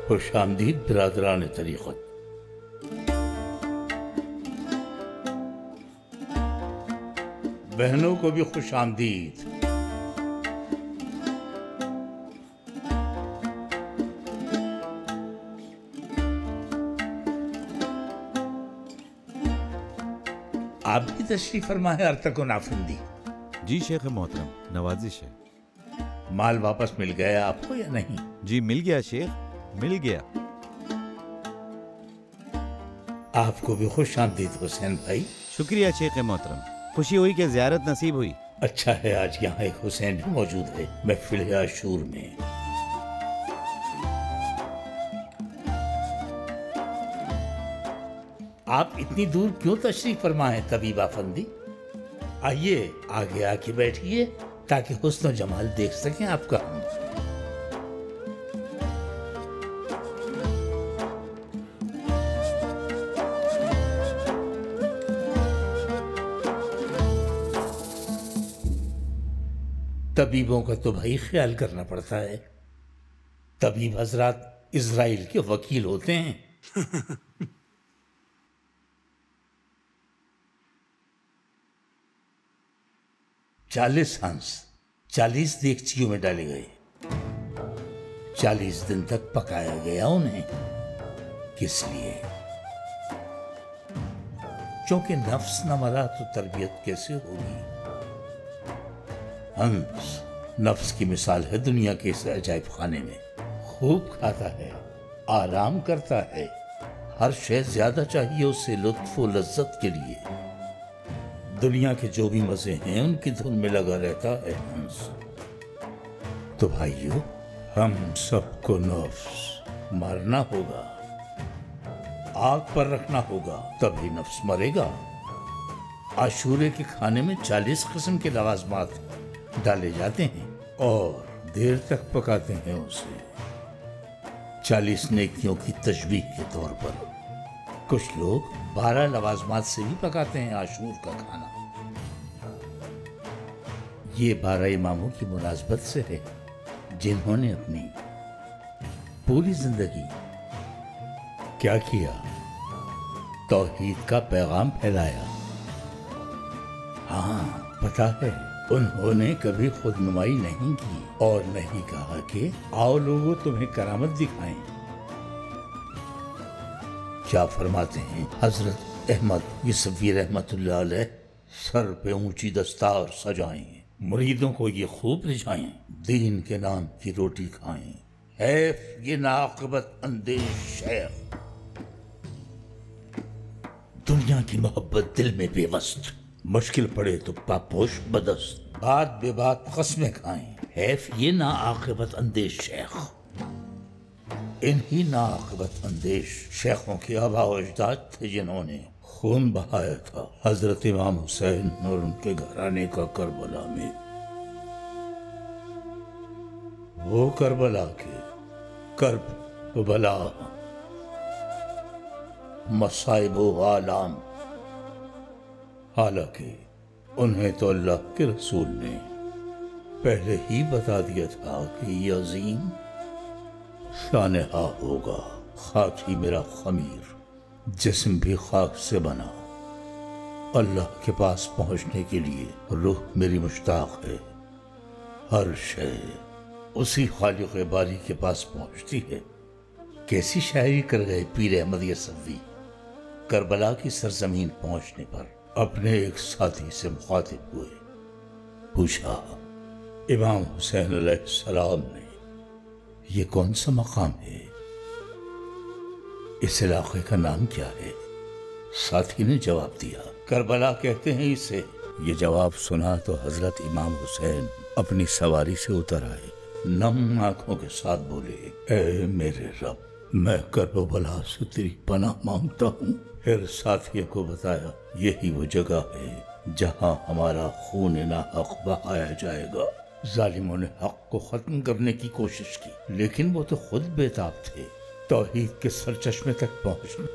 خوش آمدید برادران طریقت. بہنوں کو بھی خوش آمدید. آپ بھی تشریف فرما ہے ارتکن آفندی. جی شیخ محترم، نوازش ہے. مال واپس مل گیا آپ کو یا نہیں؟ جی مل گیا شیخ، مل گیا. آپ کو بھی خوش آمدید حسین بھائی. شکریہ شیخ محترم، خوشی ہوئی کہ زیارت نصیب ہوئی. اچھا ہے آج یہاں ایک حسین بھی موجود ہے محفل عاشور میں. آپ اتنی دور کیوں تشریف فرما ہے طبیب افندی؟ آئیے آگے آ کے بیٹھیے تاکہ حسن و جمال دیکھ سکیں آپ کا ہم. طبیبوں کا تو بھائی خیال کرنا پڑتا ہے. طبیب حضرات اسرائیل کے وکیل ہوتے ہیں. 40 ہنس 40 دیگچیوں میں ڈالے گئے. 40 دن تک پکایا گیا انہیں. کس لیے؟ چونکہ نفس نہ مرا تو تربیت کیسے ہوگی؟ ہنس نفس کی مثال ہے دنیا کے اس عجائب خانے میں. خوب کھاتا ہے، آرام کرتا ہے، ہر شے زیادہ چاہیے اسے لطف و لذت کے لیے. دنیا کے جو بھی مزے ہیں ان کی دھن میں لگا رہتا ہے ہنس. تو بھائیو، ہم سب کو نفس مارنا ہوگا، آگ پر رکھنا ہوگا، تبھی نفس مرے گا. عاشورے کے کھانے میں 40 قسم کے لوازمات ڈالے جاتے ہیں اور دیر تک پکاتے ہیں اسے. 40 نیکیوں کی تشبیہ کے طور پر. کچھ لوگ 12 لوازمات سے بھی پکاتے ہیں عاشور کا کھانا. یہ 12 اماموں کی مناسبت سے ہے جنہوں نے اپنی پوری زندگی کیا کیا؟ توحید کا پیغام پھیلایا. ہاں پتہ ہے، انہوں نے کبھی خود نمائی نہیں کی اور نہیں کہا کہ آؤ لوگوں تمہیں کرامت دکھائیں. کیا فرماتے ہیں حضرت احمد یسوی رحمت اللہ علیہ؟ سر پہ اونچی دستار سجائیں، مریدوں کو یہ خوب رجھائیں، دین کے نام کی روٹی کھائیں. حیف یہ ناعاقبت اندیش شیخ، دنیا کی محبت دل میں بے وست، مشکل پڑے تو پاپوش بدست، بات بے بات قسمیں کھائیں. حیف یہ ناعاقبت اندیش شیخ. انہی ناعاقبت اندیش شیخوں کے آباء و اجداد تھے جنہوں نے خون بہایا تھا حضرت امام حسین اور ان کے گھرانے کا کربلا میں. وہ کربلا کے کرب و بلا، مصائب و آلام. حالانکہ انہیں تو اللہ کے رسول نے پہلے ہی بتا دیا تھا کہ یہ عظیم سانحہ ہوگا. خاک ہی میرا خمیر، جسم بھی خاک سے بنا. اللہ کے پاس پہنچنے کے لیے روح میری مشتاق ہے. ہر شے اسی خالق باری کے پاس پہنچتی ہے. کیسی شاعری کر گئے پیر احمد یسوی. کربلا کی سرزمین پہنچنے پر اپنے ایک ساتھی سے مخاطب ہوئے. پوچھا، امام حسین علیہ السلام نے یہ کون سا مقام ہے؟ اس علاقے کا نام کیا ہے؟ ساتھی نے جواب دیا، کربلا کہتے ہیں اسے. یہ جواب سنا تو حضرت امام حسین اپنی سواری سے اتر آئے. نم آنکھوں کے ساتھ بولے، اے میرے رب، میں کرب و بلا سے تیری پناہ مانگتا ہوں. پھر ساتھیوں کو بتایا، یہی وہ جگہ ہے جہاں ہمارا خون ناحق بہایا جائے گا. ظالموں نے حق کو ختم کرنے کی کوشش کی، لیکن وہ تو خود بے تاب تھے. توحید کے سرچشمے تک پہنچنا